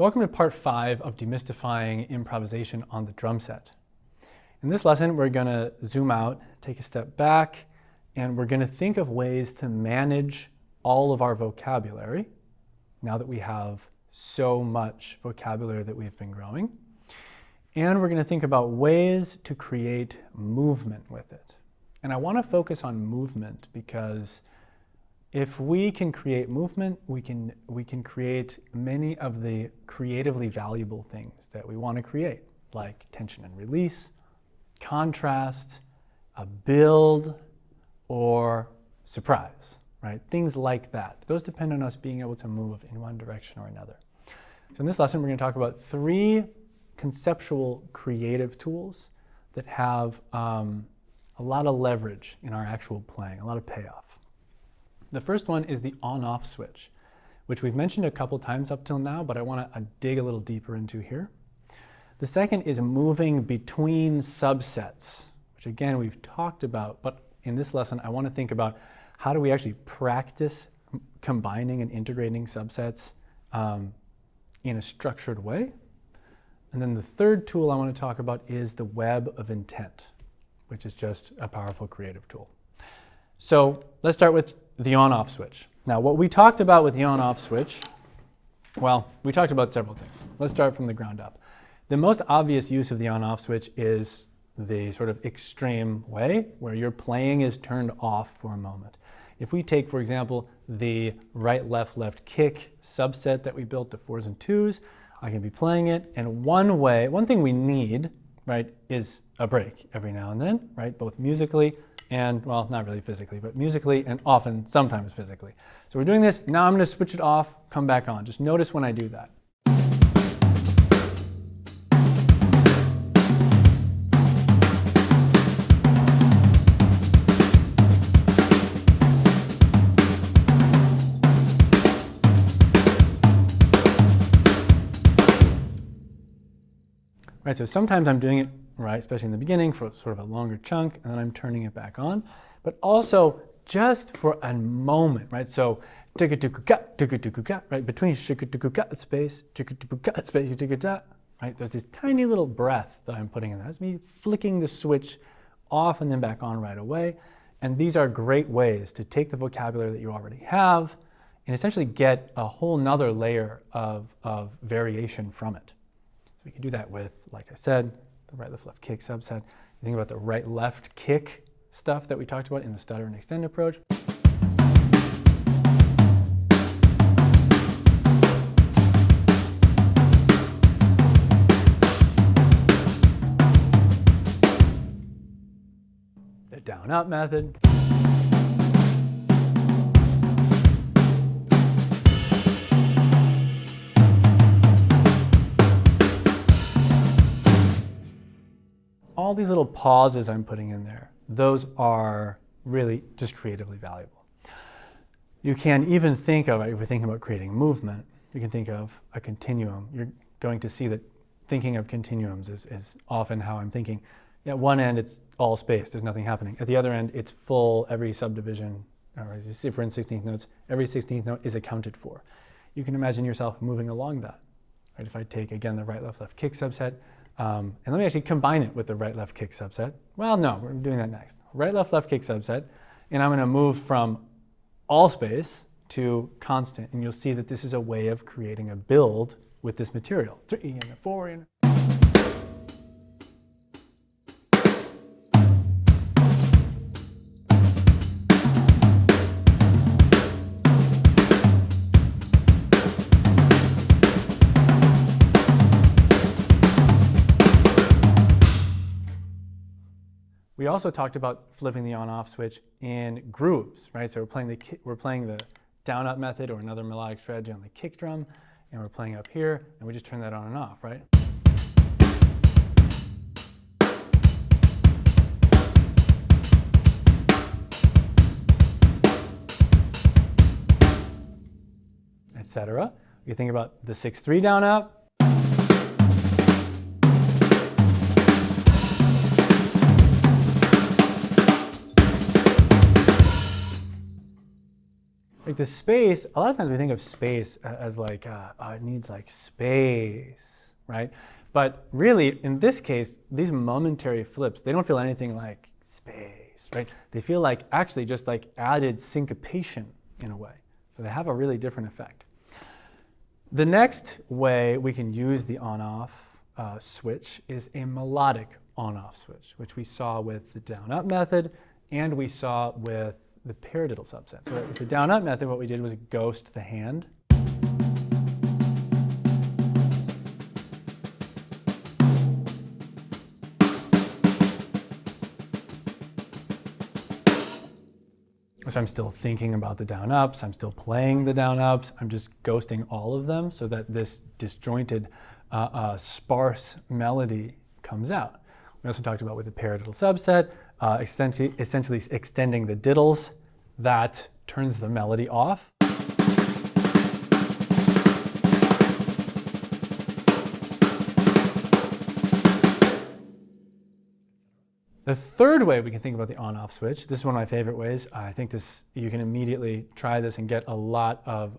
Welcome to part 5 of Demystifying Improvisation on the Drum Set. In this lesson, we're going to zoom out, take a step back, and we're going to think of ways to manage all of our vocabulary, now that we have so much vocabulary that we've been growing. And we're going to think about ways to create movement with it. And I want to focus on movement because if we can create movement, we can create many of the creatively valuable things that we want to create, like tension and release, contrast, a build, or surprise, right? Things like that. Those depend on us being able to move in one direction or another. So in this lesson, we're going to talk about 3 conceptual creative tools that have a lot of leverage in our actual playing, a lot of payoff. The first one is the on-off switch, which we've mentioned a couple times up till now, but I want to dig a little deeper into here. The second is moving between subsets, which again we've talked about, but in this lesson I want to think about how do we actually practice combining and integrating subsets in a structured way. And then the third tool I want to talk about is the web of intent, which is just a powerful creative tool. So let's start with the on-off switch. Now, what we talked about with the on-off switch, well, we talked about several things. Let's start from the ground up. The most obvious use of the on-off switch is the sort of extreme way where your playing is turned off for a moment. If we take, for example, the right, left kick subset that we built, the 4s and 2s, I can be playing it, and one thing we need, right, is a break every now and then, right, both musically and, well, not really physically, but musically and often, sometimes physically. So we're doing this, now I'm going to switch it off, come back on. Just notice when I do that. Right, so sometimes I'm doing it, right, especially in the beginning for sort of a longer chunk, and then I'm turning it back on. But also just for a moment, right? So right, between space, right? There's this tiny little breath that I'm putting in there. That's me flicking the switch off and then back on right away. And these are great ways to take the vocabulary that you already have and essentially get a whole nother layer of variation from it. We can do that with, like I said, the right, left kick subset. You think about the right, left kick stuff that we talked about in the stutter and extend approach. The down-up method. All these little pauses I'm putting in there, those are really just creatively valuable. You can even think of, if we're thinking about creating movement, you can think of a continuum. You're going to see that thinking of continuums is often how I'm thinking. At one end, it's all space, there's nothing happening. At the other end, it's full, every subdivision, or if we're in 16th notes, every 16th note is accounted for. You can imagine yourself moving along that. Right? If I take, again, the right, left kick subset, and let me actually combine it with the right, left kick subset. Well, no, we're doing that next. Right, left kick subset, and I'm going to move from all space to constant, and you'll see that this is a way of creating a build with this material. 3 and a 4 and We also talked about flipping the on-off switch in grooves, right? So we're playing the down-up method or another melodic strategy on the kick drum, and we're playing up here, and we just turn that on and off, right? Etc. You think about the 6-3 down-up. like the space, a lot of times we think of space as like, it needs like space, right? But really, in this case, these momentary flips, they don't feel anything like space, right? They feel like actually just like added syncopation in a way. So they have a really different effect. The next way we can use the on-off switch is a melodic on-off switch, which we saw with the down-up method and we saw with the paradiddle subset. So with the down-up method, what we did was ghost the hand. So I'm still thinking about the down-ups, I'm still playing the down-ups, I'm just ghosting all of them so that this disjointed, sparse melody comes out. We also talked about with the paradiddle subset, essentially extending the diddles, that turns the melody off. The third way we can think about the on-off switch, this is one of my favorite ways. I think this, you can immediately try this and get a lot of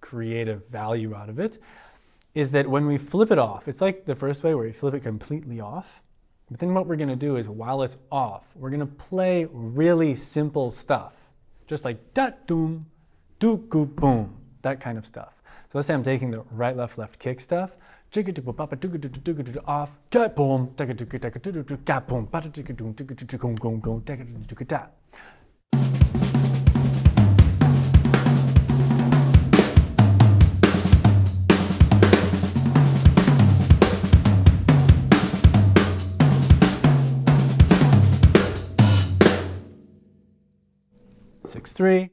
creative value out of it, is that when we flip it off, it's like the first way where we flip it completely off. But then what we're going to do is while it's off, we're going to play really simple stuff, just like da-doom, do-goo-boom, that kind of stuff. So let's say I'm taking the right, left, left kick stuff, off, boom, boom, 6-3.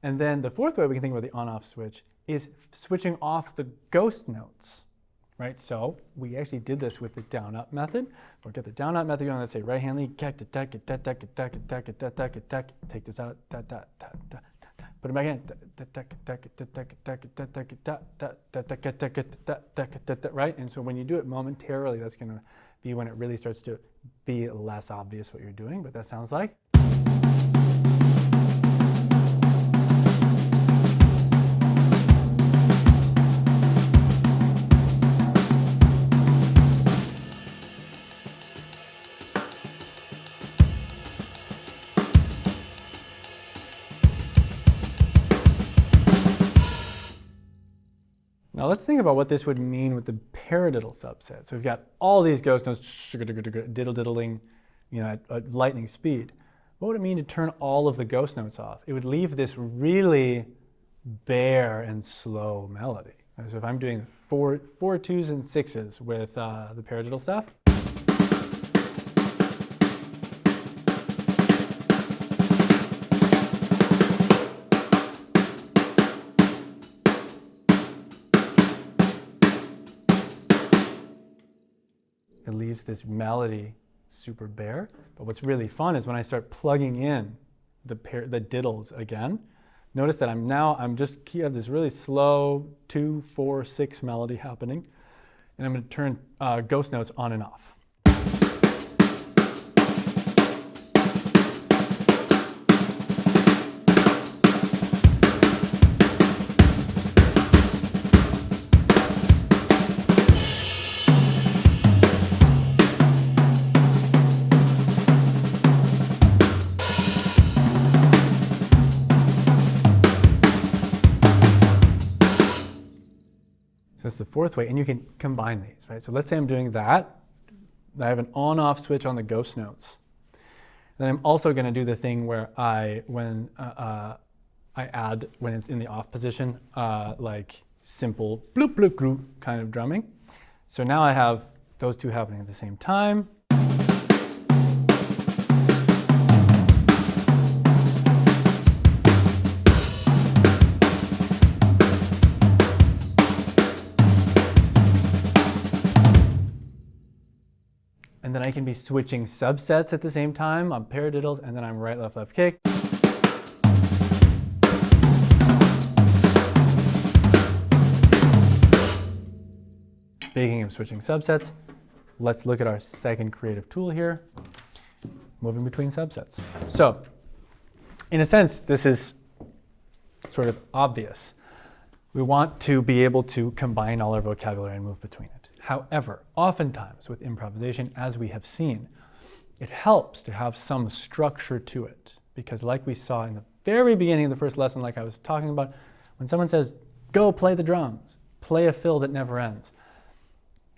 And then the fourth way we can think about the on-off switch is switching off the ghost notes, right? So we actually did this with the down-up method. We'll get the down-up method going. Let's say right hand lead, take this out, put it back in, right? And so when you do it momentarily, that's going to be when it really starts to be less obvious what you're doing, but that sounds like. Now let's think about what this would mean with the paradiddle subset. So we've got all these ghost notes, diddle-diddling, at lightning speed. What would it mean to turn all of the ghost notes off? It would leave this really bare and slow melody. So if I'm doing four twos and sixes with the paradiddle stuff, it leaves this melody super bare. But what's really fun is when I start plugging in the diddles again, notice that I have this really slow 2, 4, 6 melody happening, and I'm going to turn ghost notes on and off. That's the fourth way, and you can combine these, right? So let's say I'm doing that. I have an on-off switch on the ghost notes. Then I'm also going to do the thing where when it's in the off position, like simple bloop bloop bloop kind of drumming. So now I have those two happening at the same time. And then I can be switching subsets at the same time on paradiddles, and then I'm right, left, left kick. Speaking of switching subsets, let's look at our second creative tool here, moving between subsets. So, in a sense, this is sort of obvious. We want to be able to combine all our vocabulary and move between it. However, oftentimes with improvisation, as we have seen, it helps to have some structure to it. Because like we saw in the very beginning of the first lesson, like I was talking about, when someone says, go play the drums, play a fill that never ends.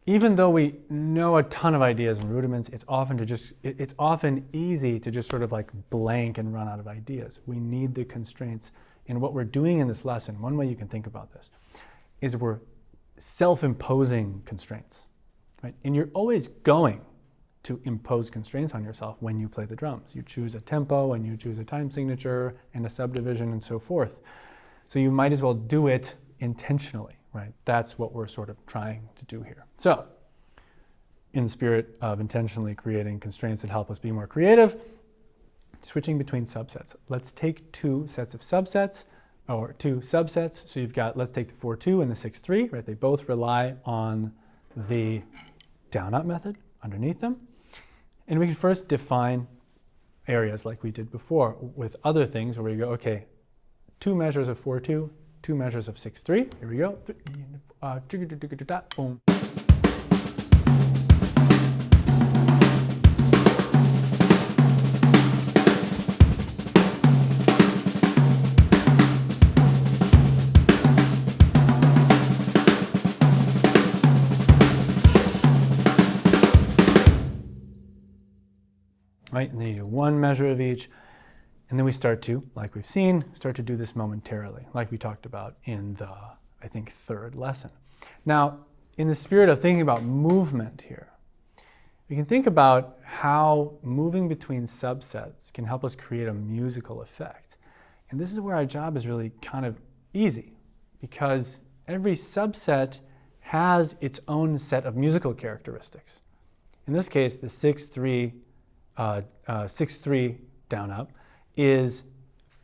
Even though we know a ton of ideas and rudiments, it's often easy to just sort of like blank and run out of ideas. We need the constraints. And what we're doing in this lesson, one way you can think about this, is we're self-imposing constraints, right? And you're always going to impose constraints on yourself when you play the drums. You choose a tempo and you choose a time signature and a subdivision and so forth. So you might as well do it intentionally, right? That's what we're sort of trying to do here. So in the spirit of intentionally creating constraints that help us be more creative, switching between subsets. Let's take two sets of subsets, or two subsets. So you've got, let's take the 4-2 and the 6-3, right? They both rely on the down-up method underneath them. And we can first define areas like we did before with other things where we go, okay, 2 measures of 4-2, 2 measures of 6-3. Here we go. Boom. Right? And then you do 1 measure of each, and then we start to, like we've seen, start to do this momentarily, like we talked about in the, I think, 3rd lesson. Now, in the spirit of thinking about movement here, we can think about how moving between subsets can help us create a musical effect. And this is where our job is really kind of easy, because every subset has its own set of musical characteristics. In this case, the 6-3 down up is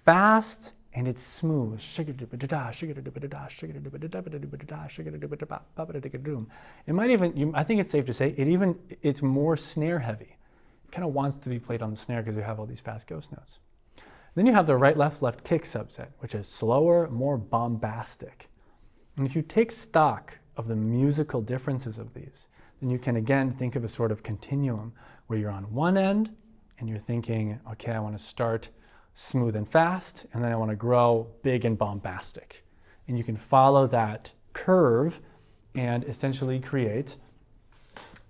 fast and it's smooth. It might even, I think it's safe to say, it's more snare heavy. It kind of wants to be played on the snare because you have all these fast ghost notes. Then you have the right, left, left kick subset, which is slower, more bombastic. And if you take stock of the musical differences of these, then you can again think of a sort of continuum where you're on one end and you're thinking, okay, I want to start smooth and fast, and then I want to grow big and bombastic. And you can follow that curve and essentially create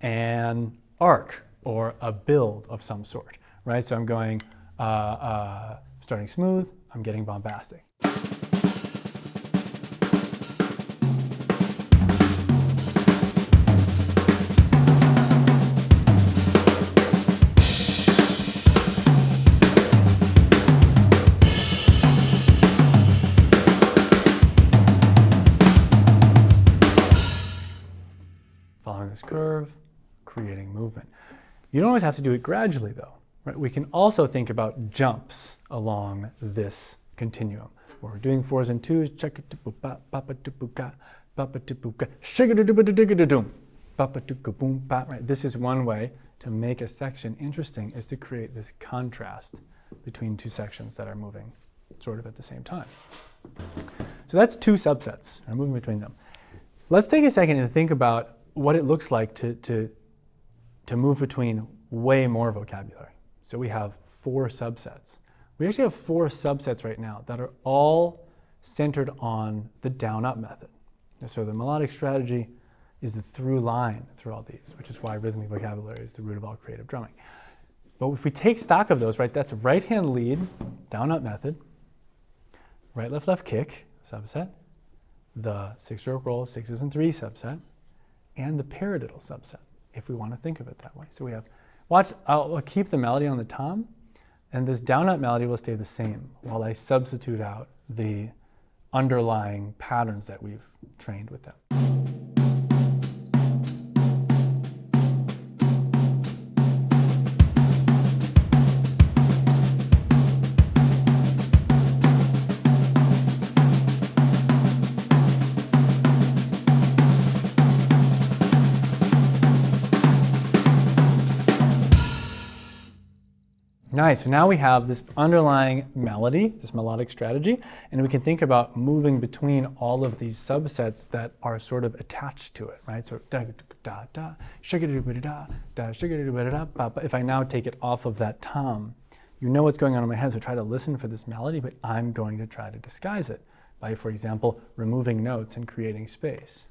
an arc or a build of some sort, right? So I'm going, starting smooth, I'm getting bombastic. Following this curve, creating movement. You don't always have to do it gradually though, right? We can also think about jumps along this continuum where we're doing 4s and 2s, right? This is one way to make a section interesting, is to create this contrast between 2 sections that are moving sort of at the same time. So that's 2 subsets, and moving between them. Let's take a second and think about what it looks like to move between way more vocabulary. So we have 4 subsets. We actually have 4 subsets right now that are all centered on the down-up method. So the melodic strategy is the through line through all these, which is why rhythmic vocabulary is the root of all creative drumming. But if we take stock of those, right, that's right-hand lead, down-up method, right, left, left kick, subset, the 6-stroke roll, 6s and 3 subset, and the paradiddle subset, if we want to think of it that way. So we have, watch, I'll keep the melody on the tom, and this down-up melody will stay the same while I substitute out the underlying patterns that we've trained with them. Nice, so now we have this underlying melody, this melodic strategy, and we can think about moving between all of these subsets that are sort of attached to it, right? So da da da, shigga-da-da-da, da shigga-da-da-da, but if I now take it off of that tom, you know what's going on in my head, so try to listen for this melody, but I'm going to try to disguise it by, for example, removing notes and creating space.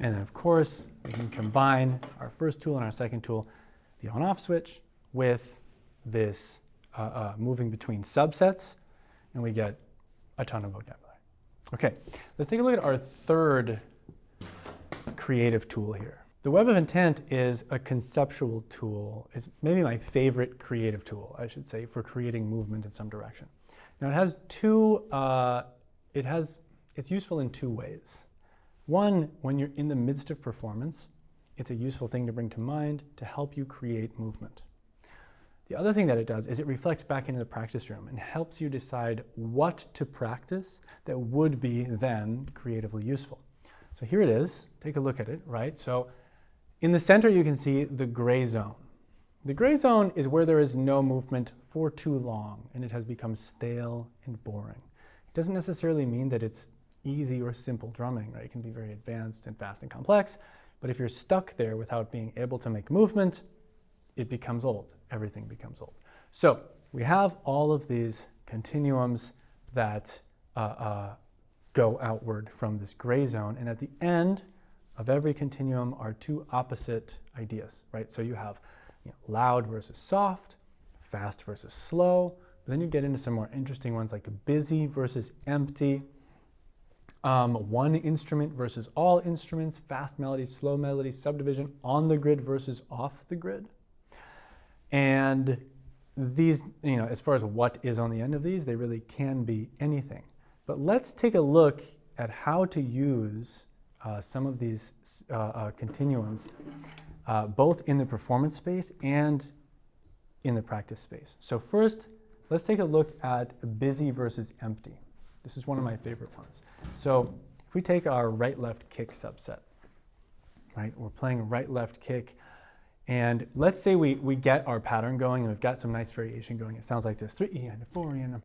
And then, of course, we can combine our first tool and our second tool, the on-off switch, with this moving between subsets, and we get a ton of vocabulary. Okay, let's take a look at our third creative tool here. The web of intent is a conceptual tool. It's maybe my favorite creative tool, I should say, for creating movement in some direction. Now, it has two, it's useful in two ways. One, when you're in the midst of performance, it's a useful thing to bring to mind to help you create movement. The other thing that it does is it reflects back into the practice room and helps you decide what to practice that would be then creatively useful. So here it is. Take a look at it, right? So in the center, you can see the gray zone. The gray zone is where there is no movement for too long and it has become stale and boring. It doesn't necessarily mean that it's easy or simple drumming, right? It can be very advanced and fast and complex, but if you're stuck there without being able to make movement, it becomes old. Everything becomes old. So we have all of these continuums that go outward from this gray zone, and at the end of every continuum are two opposite ideas, right? So you have loud versus soft, fast versus slow, but then you get into some more interesting ones like busy versus empty, one instrument versus all instruments, fast melody, slow melody, subdivision, on the grid versus off the grid. And these, as far as what is on the end of these, they really can be anything. But let's take a look at how to use some of these continuums, both in the performance space and in the practice space. So first, let's take a look at busy versus empty. This is one of my favorite ones. So if we take our right-left kick subset, right? We're playing right-left kick, and let's say we get our pattern going and we've got some nice variation going. It sounds like this: 3 E and 4 E and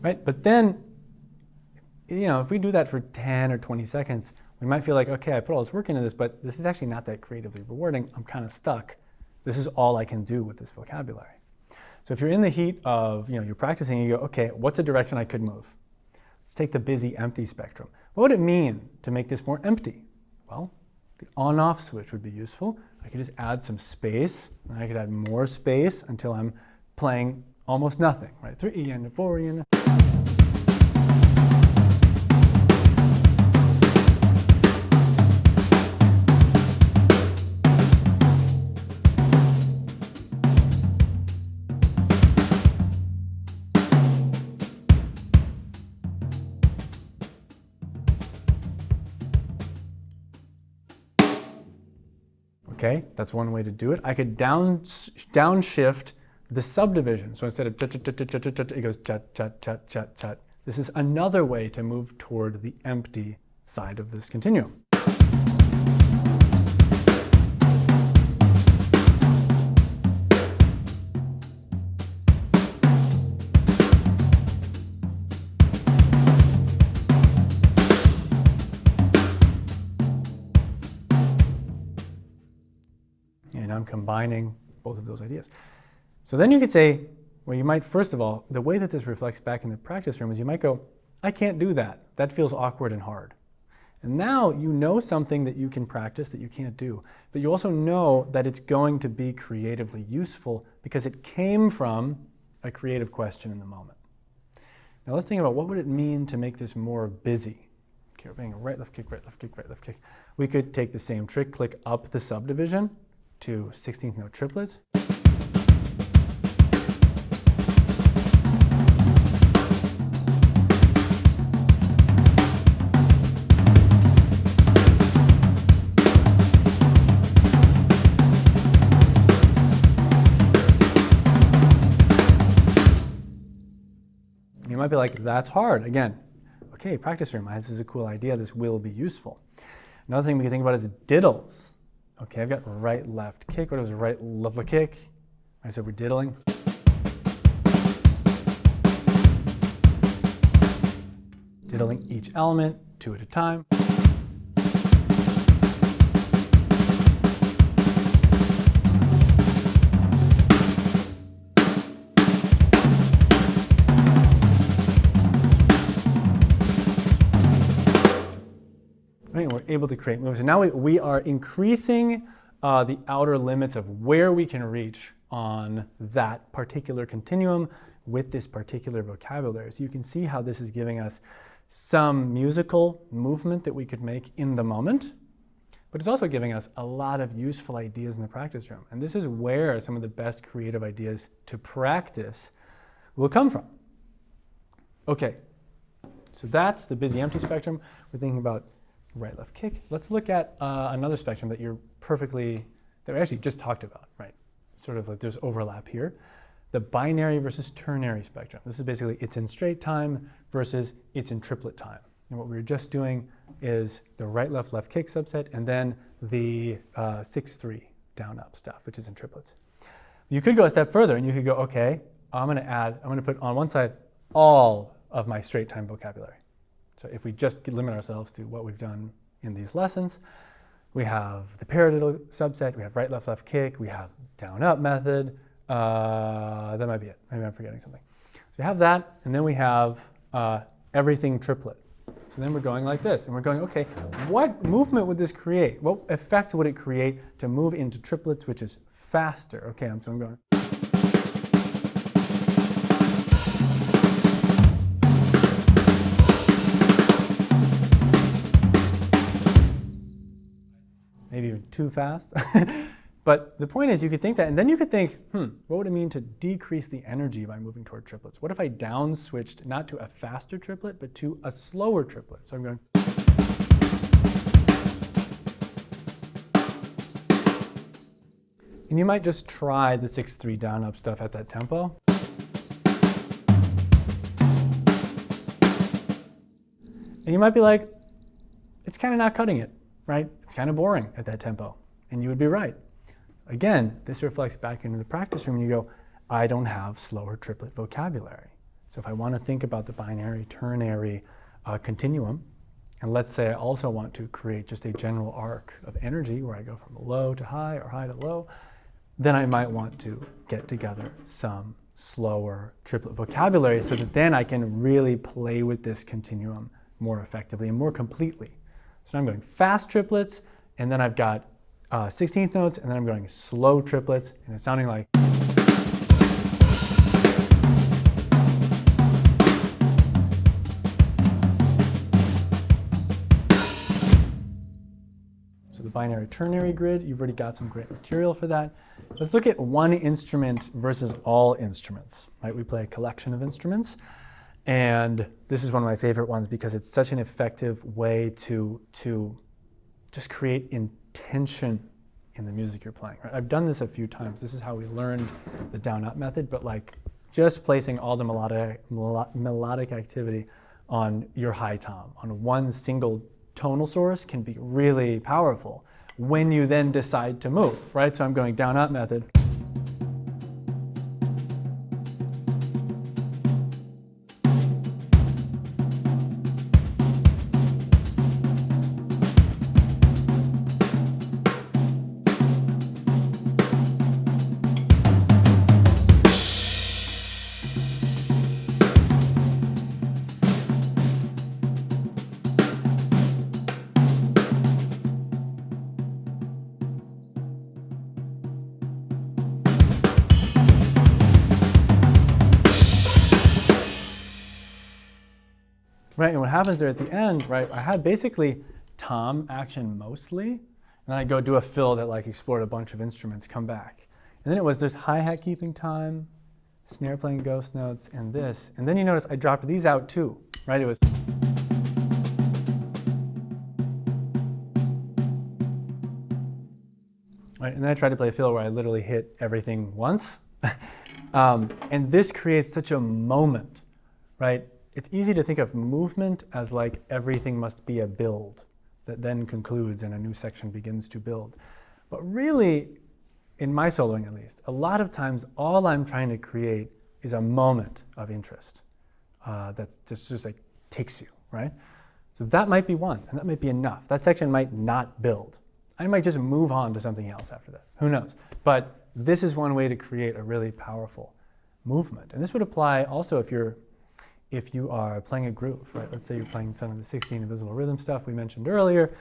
right? But then, if we do that for 10 or 20 seconds, we might feel like, okay, I put all this work into this, but this is actually not that creatively rewarding. I'm kind of stuck. This is all I can do with this vocabulary. So if you're in the heat of, you're practicing, you go, okay, what's a direction I could move? Let's take the busy, empty spectrum. What would it mean to make this more empty? Well, the on-off switch would be useful. I could just add some space, and I could add more space until I'm playing almost nothing, right? 3 E and 4 E and okay, that's one way to do it. I could downshift the subdivision. So instead of it goes chat, chat, chat, chat, chat. This is another way to move toward the empty side of this continuum. And I'm combining both of those ideas. So then you could say, well, you might, first of all, the way that this reflects back in the practice room is you might go, I can't do that. That feels awkward and hard. And now you know something that you can practice that you can't do, but you also know that it's going to be creatively useful because it came from a creative question in the moment. Now let's think about what would it mean to make this more busy. Okay, we're playing a right, left kick, right, left kick, right, left kick. We could take the same trick, click up the subdivision to 16th note triplets. You might be like, that's hard. Again, okay, practice room. This is a cool idea. This will be useful. Another thing we can think about is diddles. Okay, I've got right, left kick. What is right, left kick? I said we're diddling. Diddling each element, 2 at a time. We're able to create moves. And now we are increasing the outer limits of where we can reach on that particular continuum with this particular vocabulary. So you can see how this is giving us some musical movement that we could make in the moment, but it's also giving us a lot of useful ideas in the practice room. And this is where some of the best creative ideas to practice will come from. Okay, so that's the busy empty spectrum. We're thinking about right, left kick. Let's look at another spectrum that we actually just talked about, right? Sort of like there's overlap here. The binary versus ternary spectrum. This is basically it's in straight time versus it's in triplet time. And what we were just doing is the right, left kick subset, and then the 6-3 down up stuff, which is in triplets. You could go a step further and you could go, okay, I'm going to put on one side all of my straight time vocabulary. So if we just limit ourselves to what we've done in these lessons, we have the paradiddle subset, we have right, left kick, we have down up method. That might be it. Maybe I'm forgetting something. So we have that, and then we have everything triplet. And then we're going like this, and we're going, okay, what movement would this create? What effect would it create to move into triplets, which is faster? Okay, so I'm going. Maybe even too fast. But the point is you could think that, and then you could think, what would it mean to decrease the energy by moving toward triplets? What if I down switched not to a faster triplet, but to a slower triplet? So I'm going. And you might just try the 6-3 down up stuff at that tempo. And you might be like, it's kind of not cutting it, right? It's kind of boring at that tempo. And you would be right. Again, this reflects back into the practice room and you go, I don't have slower triplet vocabulary. So if I want to think about the binary ternary continuum, and let's say I also want to create just a general arc of energy where I go from low to high or high to low, then I might want to get together some slower triplet vocabulary so that then I can really play with this continuum more effectively and more completely. So I'm going fast triplets, and then I've got 16th notes, and then I'm going slow triplets, and it's sounding like. So the binary ternary grid, you've already got some great material for that. Let's look at one instrument versus all instruments, right? We play a collection of instruments, and this is one of my favorite ones because it's such an effective way to just create intention in the music you're playing. Right? I've done this a few times. This is how we learned the down-up method, but like just placing all the melodic activity on your high tom, on one single tonal source can be really powerful when you then decide to move, right? So I'm going down-up method. right? And what happens there at the end, right, I had basically tom action mostly, and then I go do a fill that like explored a bunch of instruments, come back. And then it was there's hi-hat keeping time, snare playing ghost notes, and this. And then you notice I dropped these out too, right? It was right, and then I tried to play a fill where I literally hit everything once. And this creates such a moment, right? It's easy to think of movement as like everything must be a build that then concludes and a new section begins to build. But really, in my soloing at least, a lot of times all I'm trying to create is a moment of interest that's just like takes you, right? So that might be one, and that might be enough. That section might not build. I might just move on to something else after that. Who knows? But this is one way to create a really powerful movement. And this would apply also if you are playing a groove, right? Let's say you're playing some of the 16 invisible rhythm stuff we mentioned earlier.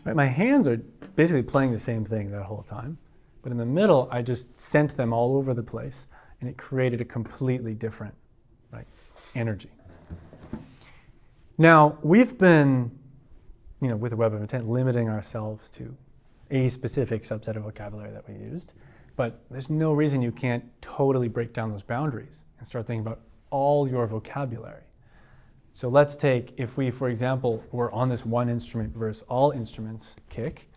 Right, my hands are basically playing the same thing that whole time, but in the middle, I just sent them all over the place, and it created a completely different, right, energy. Now, we've been, with the Web of Intent, limiting ourselves to a specific subset of vocabulary that we used, but there's no reason you can't totally break down those boundaries and start thinking about all your vocabulary. So let's take, if we, for example, were on this one instrument versus all instruments kick,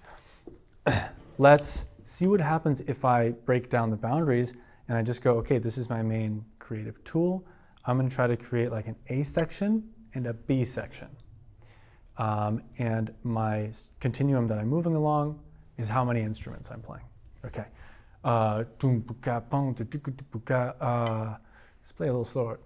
let's see what happens if I break down the boundaries and I just go, okay, this is my main creative tool. I'm going to try to create like an A section and a B section. And my continuum that I'm moving along is how many instruments I'm playing. Okay. Let's play a little slower.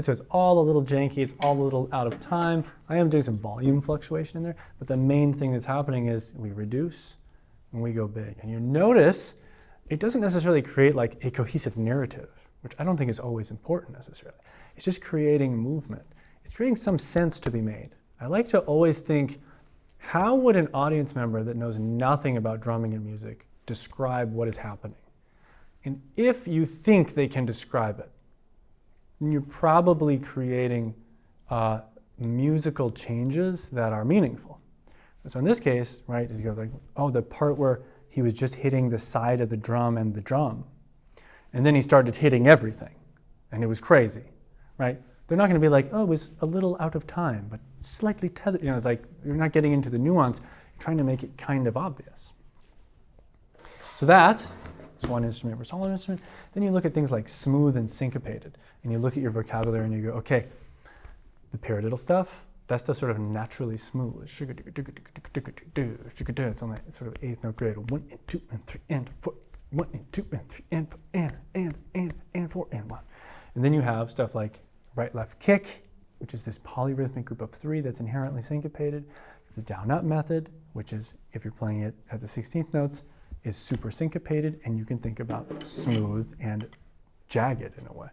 So it's all a little janky, it's all a little out of time. I am doing some volume fluctuation in there, but the main thing that's happening is we reduce and we go big. And you notice it doesn't necessarily create like a cohesive narrative, which I don't think is always important necessarily. It's just creating movement. It's creating some sense to be made. I like to always think, how would an audience member that knows nothing about drumming and music describe what is happening? And if you think they can describe it, you're probably creating musical changes that are meaningful. So in this case, right, is he goes like, oh, the part where he was just hitting the side of the drum and the drum, and then he started hitting everything, and it was crazy, right? They're not going to be like, oh, it was a little out of time, but slightly tethered. It's like you're not getting into the nuance. You're trying to make it kind of obvious. So that is one instrument versus all instrument. Then you look at things like smooth and syncopated, and you look at your vocabulary and you go, okay, the paradiddle stuff, that stuff's sort of naturally smooth. It's on that sort of eighth note grade. 1 and 2 and 3 and 4. 1 and 2 and 3 and 4 and 4 and 1. And then you have stuff like right left kick, which is this polyrhythmic group of 3 that's inherently syncopated. The down up method, which is if you're playing it at the 16th notes, is super syncopated, and you can think about smooth and jagged in a way.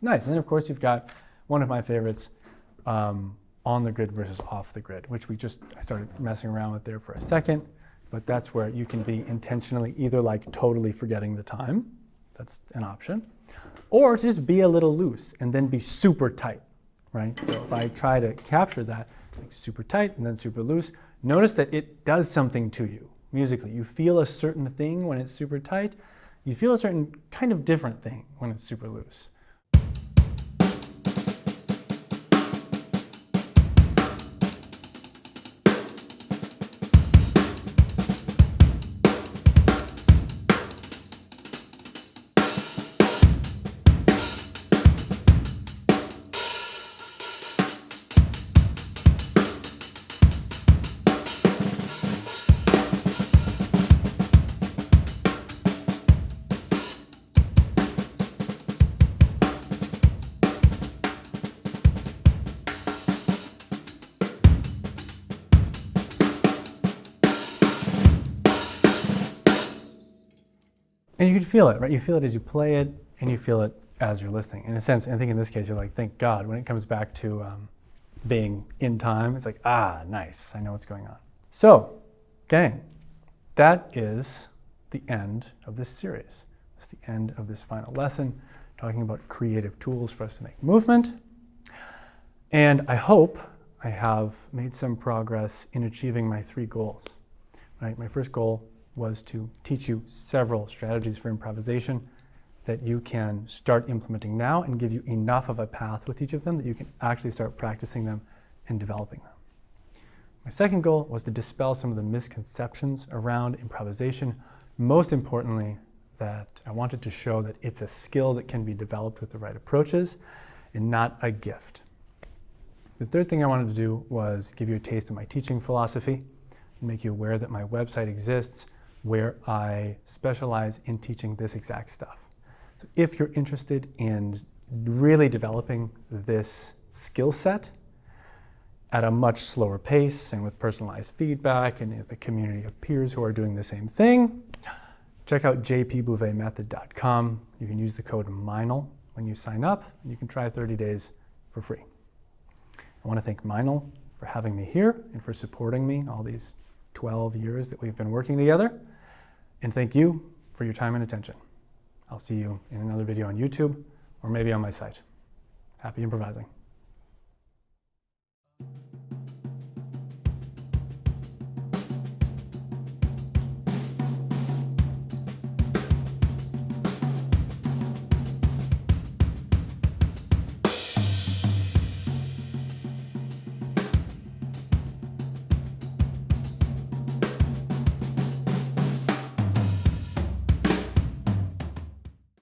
Nice. And then of course you've got one of my favorites, on the grid versus off the grid, which I started messing around with there for a second, but that's where you can be intentionally either like totally forgetting the time, that's an option, or just be a little loose and then be super tight, right? So if I try to capture that, like super tight and then super loose, notice that it does something to you musically. You feel a certain thing when it's super tight, you feel a certain kind of different thing when it's super loose. And you can feel it, right? You feel it as you play it, and you feel it as you're listening. In a sense, I think in this case, you're like, thank God, when it comes back to being in time, it's like, ah, nice, I know what's going on. So, gang, that is the end of this series. It's the end of this final lesson, talking about creative tools for us to make movement. And I hope I have made some progress in achieving my 3 goals, right? My first goal was to teach you several strategies for improvisation that you can start implementing now and give you enough of a path with each of them that you can actually start practicing them and developing them. My second goal was to dispel some of the misconceptions around improvisation. Most importantly, that I wanted to show that it's a skill that can be developed with the right approaches and not a gift. The third thing I wanted to do was give you a taste of my teaching philosophy and make you aware that my website exists where I specialize in teaching this exact stuff. So if you're interested in really developing this skill set at a much slower pace and with personalized feedback and with a community of peers who are doing the same thing, check out jpbouvetmethod.com. You can use the code Meinl when you sign up, and you can try 30 days for free. I want to thank Meinl for having me here and for supporting me all these 12 years that we've been working together. And thank you for your time and attention. I'll see you in another video on YouTube or maybe on my site. Happy improvising.